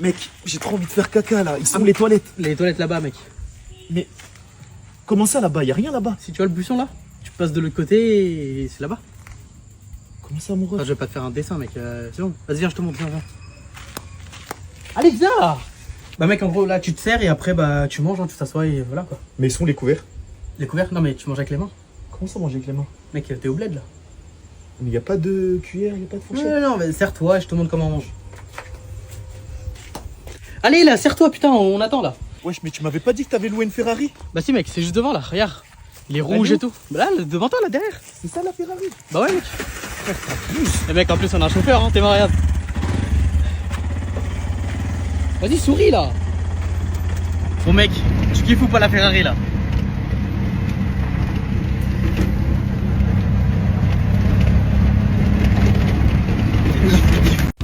Mec, j'ai trop envie de faire caca là. Ils sont les toilettes. Les toilettes là-bas, mec. Mais comment ça là-bas? Y'a rien là-bas. Si tu vois le buisson là, tu passes de l'autre côté et c'est là-bas. Comment ça, amoureux? Enfin, je vais pas te faire un dessin, mec. C'est bon. Vas-y, viens, je te montre. Viens. Allez, viens là. Bah, mec, en gros, là, tu te sers et après, bah, tu manges, hein, tu t'assois et voilà quoi. Mais ils sont les couverts. Les couverts? Non, mais tu manges avec les mains. Comment ça, manger avec les mains? Mec, t'es au bled là. Mais y'a pas de cuillère, y'a pas de fourchette. Non, mais serre-toi et je te montre comment on mange. Allez, là, serre-toi, putain, on attend là. Wesh, mais tu m'avais pas dit que t'avais loué une Ferrari? Bah, si, mec, c'est juste devant là, regarde. Il est rouge et tout. Bah, là, devant toi, là, derrière. C'est ça la Ferrari? Bah, ouais, mec. Et mec, en plus, on a un chauffeur, hein, t'es marre, regarde. Vas-y, souris là. Bon, mec, tu kiffes ou pas la Ferrari là?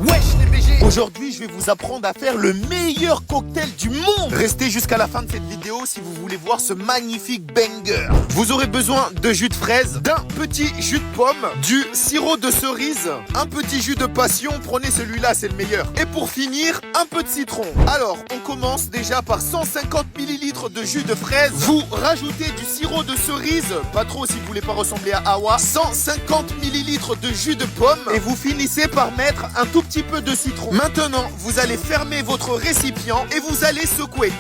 Wesh les BG, aujourd'hui je vais vous apprendre à faire le meilleur cocktail du monde. Restez jusqu'à la fin de cette vidéo si vous voulez voir ce magnifique banger. Vous aurez besoin de jus de fraise, d'un petit jus de pomme, du sirop de cerise, un petit jus de passion, prenez celui-là c'est le meilleur. Et pour finir, un peu de citron. Alors on commence déjà par 150 ml de jus de fraise. Vous rajoutez du sirop de cerise, pas trop si vous voulez pas ressembler à Awa, 150 ml de jus de pomme et vous finissez par mettre un tout petit peu de citron. Maintenant, vous allez fermer votre récipient et vous allez secouer.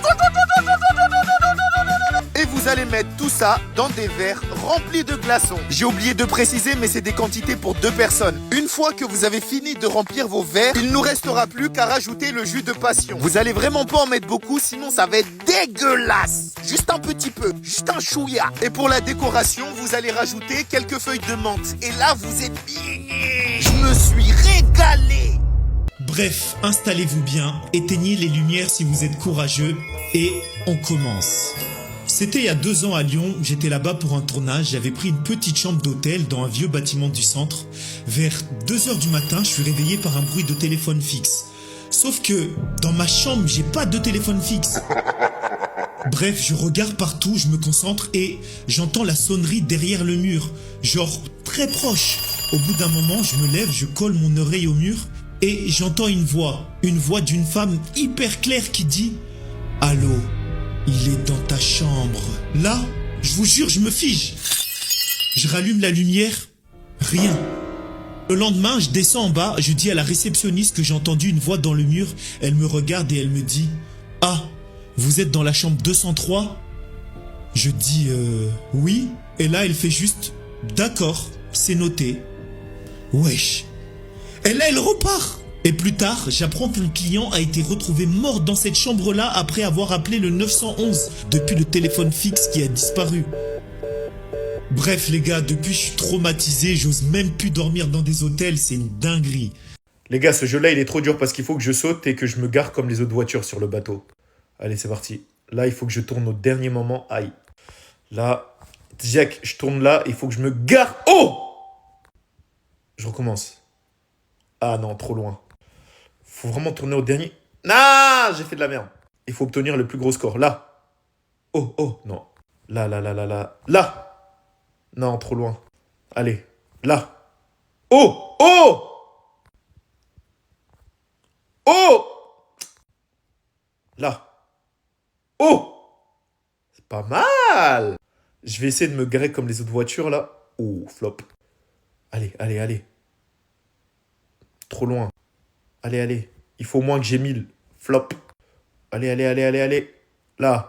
Et vous allez mettre tout ça dans des verres remplis de glaçons. J'ai oublié de préciser, mais c'est des quantités pour 2 personnes. Une fois que vous avez fini de remplir vos verres, il ne nous restera plus qu'à rajouter le jus de passion. Vous allez vraiment pas en mettre beaucoup, sinon ça va être dégueulasse. Juste un petit peu, juste un chouïa. Et pour la décoration, vous allez rajouter quelques feuilles de menthe. Et là, vous êtes bien. Je me suis régalé. Bref, installez-vous bien, éteignez les lumières si vous êtes courageux et on commence. C'était il y a 2 ans à Lyon, j'étais là-bas pour un tournage, j'avais pris une petite chambre d'hôtel dans un vieux bâtiment du centre. Vers 2h du matin, je suis réveillé par un bruit de téléphone fixe. Sauf que dans ma chambre, j'ai pas de téléphone fixe. Bref, je regarde partout, je me concentre et j'entends la sonnerie derrière le mur, genre très proche. Au bout d'un moment, je me lève, je colle mon oreille au mur et j'entends une voix d'une femme hyper claire qui dit « Allô, il est dans ta chambre. » Là, je vous jure, je me fige. Je rallume la lumière, rien. Le lendemain, je descends en bas, je dis à la réceptionniste que j'ai entendu une voix dans le mur. Elle me regarde et elle me dit « Ah, vous êtes dans la chambre 203 ?» Je dis « Oui ». Et là, elle fait juste « D'accord, c'est noté. » Wesh. Et là, elle repart. Et plus tard, j'apprends qu'un client a été retrouvé mort dans cette chambre-là après avoir appelé le 911 depuis le téléphone fixe qui a disparu. Bref les gars, depuis je suis traumatisé, j'ose même plus dormir dans des hôtels, c'est une dinguerie. Les gars, ce jeu-là, il est trop dur parce qu'il faut que je saute et que je me gare comme les autres voitures sur le bateau. Allez, c'est parti. Là, il faut que je tourne au dernier moment. Aïe. Là, Jack, je tourne là, il faut que je me gare. Oh! Je recommence. Ah non, trop loin. Faut vraiment tourner au dernier. Ah, j'ai fait de la merde. Il faut obtenir le plus gros score. Là. Oh, oh, non. Là. Là. Non, trop loin. Allez. Là. Oh, oh! Oh! Là. Oh! C'est pas mal! Je vais essayer de me garer comme les autres voitures, là. Oh, flop. Allez. Trop loin. Allez. Il faut au moins que j'ai 1000. Flop. Allez. Là.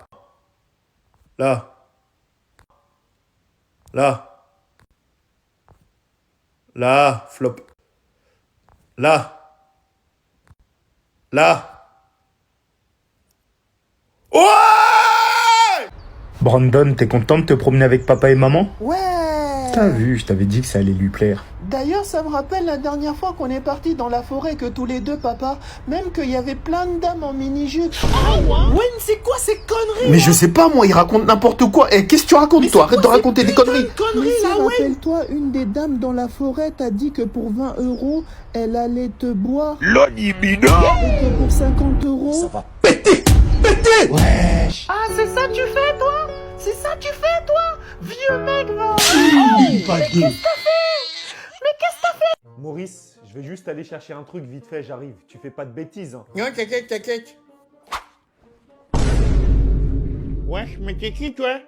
Là. Flop. Là. Ouais! Brandon, t'es content de te promener avec papa et maman? Ouais. T'as vu, je t'avais dit que ça allait lui plaire. D'ailleurs, ça me rappelle la dernière fois qu'on est parti dans la forêt, que tous les deux, papa, même qu'il y avait plein de dames en mini-jupe. Ouais, c'est quoi ces conneries? Mais je sais pas moi, il raconte n'importe quoi. Et qu'est-ce que tu racontes toi? Arrête de raconter des conneries. Mais si, rappelle-toi, une des dames dans la forêt t'a dit que pour 20 €, elle allait te boire. L'animina. Et que pour 50 €... Ça va péter. Wesh. Ah, c'est ça que tu fais, toi? C'est ça que tu fais, toi? Vieux mec, va. Pas Mais qu'est-ce que t'as fait? Maurice, je vais vais juste aller chercher un truc vite fait, j'arrive. Tu fais pas de bêtises. Hein. Non, t'inquiète, t'inquiète. Wesh, mais t'es qui, toi?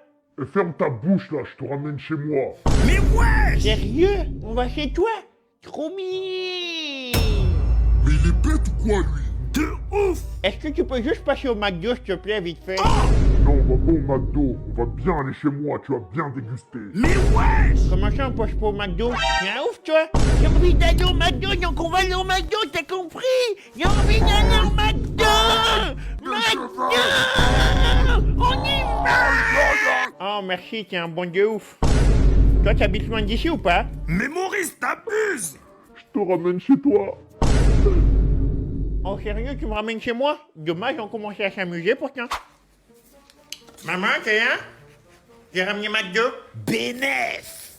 Et ferme ta bouche là, je te ramène chez moi. Mais ouais! Sérieux? On va chez toi? Trop mignon! Mais il est bête ou quoi lui? De ouf! Est-ce que tu peux juste passer au McDo, s'il te plaît, vite fait? Non, on va pas au McDo, on va bien aller chez moi, tu vas bien déguster. Mais ouais! Comment ça, on passe pas au McDo? T'es un ouf, toi? J'ai envie d'aller au McDo, donc on va aller au McDo, t'as compris? J'ai envie d'aller au McDo! McDo! On y va! Oh, merci, t'es un bon de ouf. Toi, t'habites loin d'ici ou pas? Mais Maurice, t'abuses! Je te ramène chez toi. Oh, sérieux, tu me ramènes chez moi? Dommage, on commençait à s'amuser pourtant. Maman, t'es là? J'ai ramené McDo. Bénef!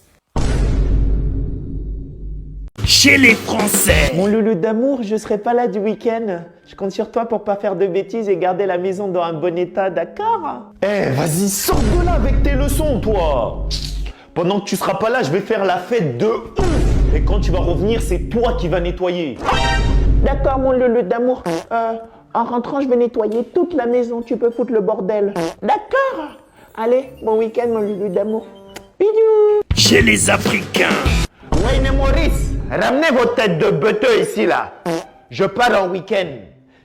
Chez les Français! Mon loulou d'amour, je serai pas là du week-end. Je compte sur toi pour pas faire de bêtises et garder la maison dans un bon état, d'accord? Eh, vas-y, sors de là avec tes leçons, toi. Pendant que tu seras pas là, je vais faire la fête de ouf. Et quand tu vas revenir, c'est toi qui vas nettoyer. D'accord, mon loulou d'amour. En rentrant, je vais nettoyer toute la maison. Tu peux foutre le bordel. D'accord? Allez, bon week-end, mon loulou d'amour. Bidou! Chez les Africains! Wayne et Maurice, ramenez vos têtes de beuteux ici, là. Je pars en week-end.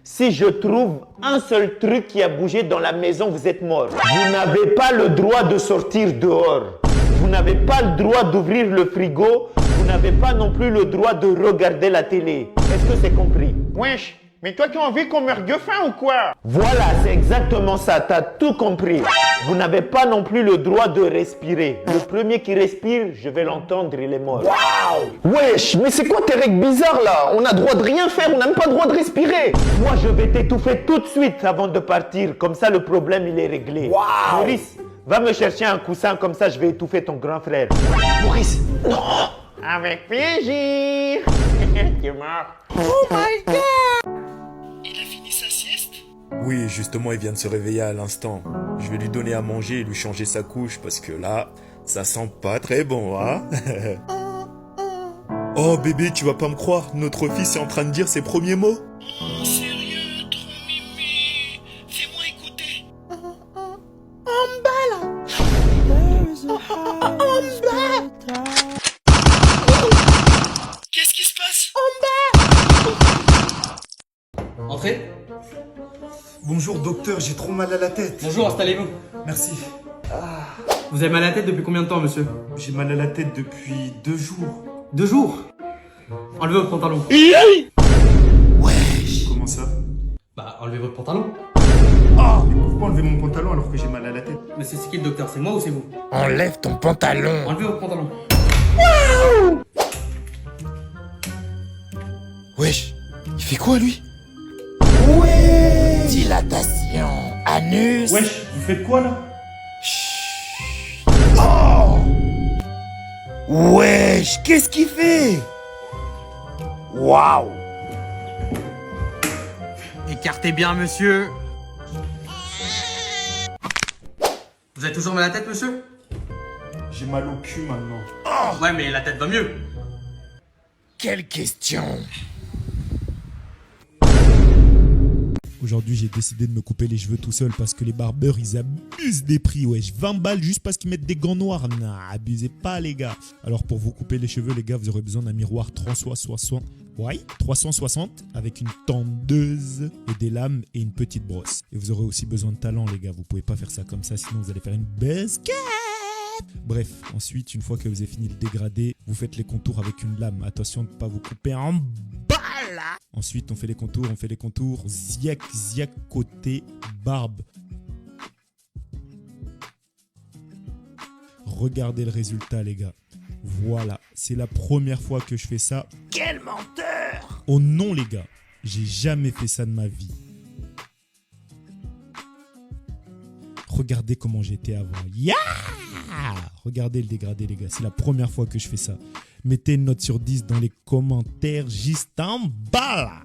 Si je trouve un seul truc qui a bougé dans la maison, vous êtes morts. Vous n'avez pas le droit de sortir dehors. Vous n'avez pas le droit d'ouvrir le frigo. Vous n'avez pas non plus le droit de regarder la télé. Est-ce que c'est compris? Wesh, mais toi tu as envie qu'on meure de faim ou quoi? Voilà, c'est exactement ça. T'as tout compris. Vous n'avez pas non plus le droit de respirer. Le premier qui respire, je vais l'entendre, il est mort. Waouh! Wesh, mais c'est quoi tes règles bizarres là? On a droit de rien faire, on n'a même pas le droit de respirer. Moi, je vais t'étouffer tout de suite avant de partir. Comme ça, le problème, il est réglé. Waouh! Maurice, va me chercher un coussin, comme ça, je vais étouffer ton grand frère. Maurice, non! Avec plaisir! Tu es mort. Oh my god! Oui, justement, il vient de se réveiller à l'instant. Je vais lui donner à manger et lui changer sa couche parce que là, ça sent pas très bon, hein? Oh bébé, tu vas pas me croire, notre fils est en train de dire ses premiers mots. Sérieux, trop mimi. Fais-moi écouter. Qu'est-ce qui se passe? Entrez. Bonjour docteur, j'ai trop mal à la tête. Bonjour, installez-vous. Merci. Vous avez mal à la tête depuis combien de temps, monsieur? J'ai mal à la tête depuis 2 jours. 2 jours. Enlevez votre pantalon. Comment ça? Bah, enlevez votre pantalon. Mais pourquoi enlever mon pantalon alors que j'ai mal à la tête? Mais c'est qui le docteur? C'est moi ou c'est vous? Enlève ton pantalon. Enlevez votre pantalon. Wesh, il fait quoi lui? Dilatation, anus. Wesh, vous faites quoi là? Oh! Wesh, qu'est-ce qu'il fait? Waouh! Écartez bien, monsieur. Vous avez toujours mal à la tête, monsieur? J'ai mal au cul maintenant. Ouais, mais la tête va mieux. Quelle question! Aujourd'hui, j'ai décidé de me couper les cheveux tout seul parce que les barbeurs, ils abusent des prix, wesh. 20 balles juste parce qu'ils mettent des gants noirs. Nah, abusez pas, les gars. Alors, pour vous couper les cheveux, les gars, vous aurez besoin d'un miroir 360. Ouais, 360 avec une tondeuse et des lames et une petite brosse. Et vous aurez aussi besoin de talent, les gars. Vous pouvez pas faire ça comme ça, sinon vous allez faire une basket. Bref, ensuite, une fois que vous avez fini le dégradé, vous faites les contours avec une lame. Attention de ne pas vous couper en balle. Ensuite, on fait les contours. Ziac, côté, barbe. Regardez le résultat, les gars. Voilà, c'est la première fois que je fais ça. Quel menteur! Oh non, les gars, j'ai jamais fait ça de ma vie. Regardez comment j'étais avant. Yeah! Regardez le dégradé, les gars. C'est la première fois que je fais ça. Mettez une note sur 10 dans les commentaires juste en bas, là.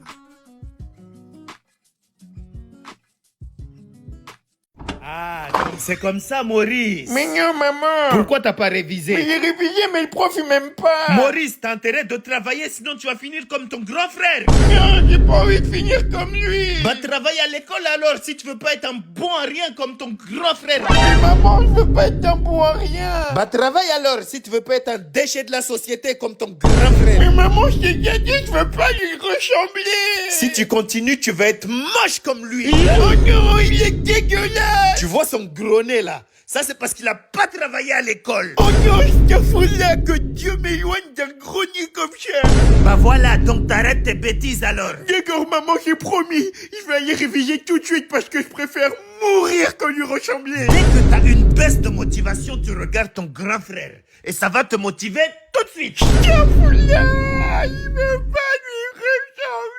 Ah, donc c'est comme ça, Maurice. Mais non, maman. Pourquoi t'as pas révisé? Mais j'ai révisé, mais le prof, il m'aime pas. Maurice, t'as intérêt de travailler, sinon tu vas finir comme ton grand frère. Non, j'ai pas envie de finir comme lui. Va travailler à l'école alors, si tu veux pas être un bon à rien comme ton grand frère. Mais maman, je veux pas être un bon à rien. Va travailler alors, si tu veux pas être un déchet de la société comme ton grand frère. Mais maman, je t'ai déjà dit, je veux pas lui ressembler. Si tu continues, tu vas être moche comme lui. Oh non, il est dégueulasse. Tu vois son gros nez là? Ça, c'est parce qu'il a pas travaillé à l'école. Oh non, je te fous là, que Dieu m'éloigne d'un gros nid comme ça. Bah voilà, donc t'arrêtes tes bêtises alors. D'accord, maman, j'ai promis. Je vais aller réviser tout de suite parce que je préfère mourir que lui ressembler. Dès que t'as une baisse de motivation, tu regardes ton grand frère. Et ça va te motiver tout de suite. Je te fous là, il veut pas lui ressembler.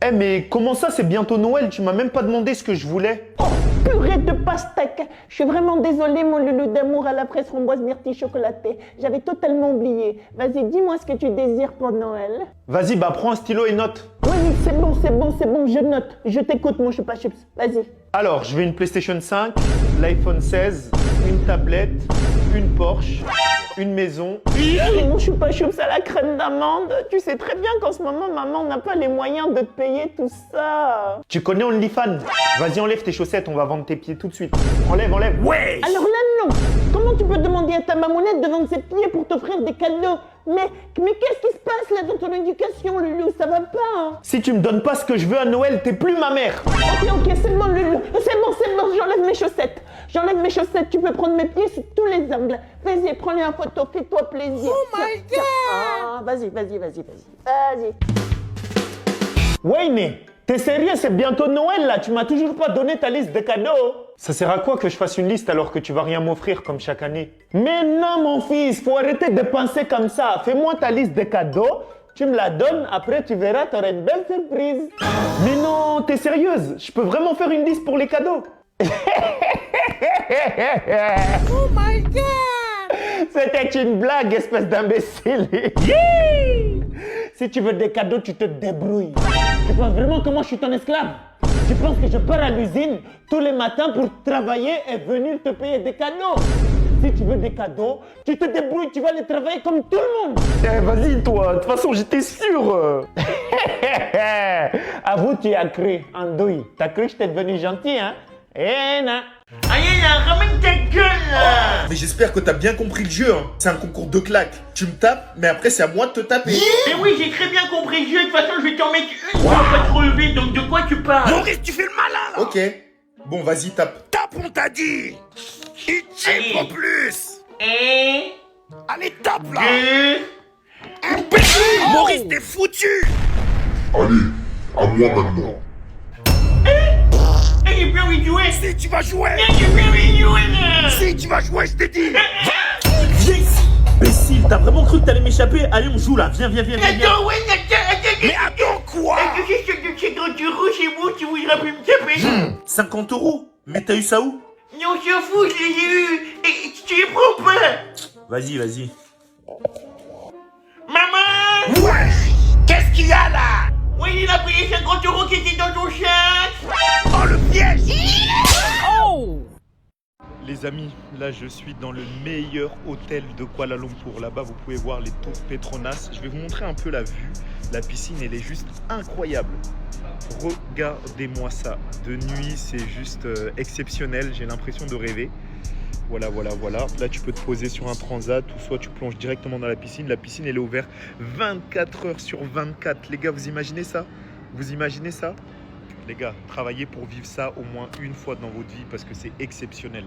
Eh mais comment ça, c'est bientôt Noël? Tu m'as même pas demandé ce que je voulais. Oh, purée de pastèque. Je suis vraiment désolée, mon loulou d'amour à la fraise framboise myrtille chocolatée. J'avais totalement oublié. Vas-y, dis-moi ce que tu désires pour Noël. Vas-y, bah prends un stylo et note. Oui, c'est bon, je note. Je t'écoute, mon choupa chips. Vas-y. Alors, je veux une PlayStation 5, l'iPhone 16, une tablette, une Porsche, une maison. Mais mon choupa chips à la crème d'amande. Tu sais très bien qu'en ce moment, maman n'a pas les moyens de te payer tout ça. Tu connais OnlyFans? Vas-y, enlève tes chaussettes, on va vendre tes pieds tout de suite. Enlève. Ouais. Alors là, non. Comment tu peux demander à ta mamounette de vendre ses pieds pour t'offrir des cadeaux? Mais qu'est-ce qui se passe là dans ton éducation, Loulou? Ça va pas, hein? Si tu me donnes pas ce que je veux à Noël, t'es plus ma mère. Ok, c'est bon, Loulou. C'est bon, j'enlève mes chaussettes. Tu peux prendre mes pieds sous tous les angles. Vas-y, prends-les en photo, fais-toi plaisir. Oh my God! Ah, vas-y. Ouais, mais t'es sérieux, c'est bientôt Noël là, tu m'as toujours pas donné ta liste de cadeaux. Ça sert à quoi que je fasse une liste alors que tu vas rien m'offrir comme chaque année? Mais non, mon fils, faut arrêter de penser comme ça. Fais-moi ta liste de cadeaux, tu me la donnes, après tu verras, t'auras une belle surprise. Mais non, t'es sérieuse? Je peux vraiment faire une liste pour les cadeaux? Oh my God! C'était une blague, espèce d'imbécile. Si tu veux des cadeaux, tu te débrouilles. Tu penses vraiment que moi je suis ton esclave? Tu penses que je pars à l'usine tous les matins pour travailler et venir te payer des cadeaux? Si tu veux des cadeaux, tu te débrouilles, tu vas aller travailler comme tout le monde. Eh, vas-y toi, de toute façon j'étais sûr. Avoue, tu as cru, andouille. T'as cru que j'étais devenu gentil, hein? Eh non. Allez là, ramène ta gueule là. Mais j'espère que t'as bien compris le jeu, hein. C'est un concours de claques. Tu me tapes, mais après c'est à moi de te taper. Mais oui, j'ai très bien compris le jeu. De toute façon, je vais t'en mettre une pour pas te relever. Donc de quoi tu parles? Maurice, tu fais le malin là. Ok. Bon, vas-y, tape. Tape, on t'a dit. Il tire en plus. Et... Allez, tape là. Deux... Maurice, t'es foutu. Allez, à moi maintenant. J'ai plus envie de jouer. Si tu vas jouer. J'ai plus envie de jouer là. Si tu vas jouer, je t'ai dit. Viens ici. Imbécile, t'as vraiment cru que t'allais m'échapper? Allez, on joue là. Viens. Attends. Mais attends quoi? Est-ce que c'est quand tu rouges chez vous, tu voudras plus me taper? 50 €. Mais t'as eu ça où? Non, on s'en fout, je les ai eus. Et tu les prends pas. Vas-y. Maman! Ouais. Qu'est-ce qu'il y a là? Oui, il a pris les 50 € qui étaient dans ton sac. Oh, le piège. Les amis, là je suis dans le meilleur hôtel de Kuala Lumpur. Là-bas vous pouvez voir les tours Petronas. Je vais vous montrer un peu la vue. La piscine elle est juste incroyable. Regardez-moi ça. De nuit c'est juste exceptionnel. J'ai l'impression de rêver. Voilà. Là tu peux te poser sur un transat ou soit tu plonges directement dans la piscine. La piscine elle est ouverte 24 heures sur 24. Les gars, vous imaginez ça? Les gars, travaillez pour vivre ça au moins une fois dans votre vie parce que c'est exceptionnel.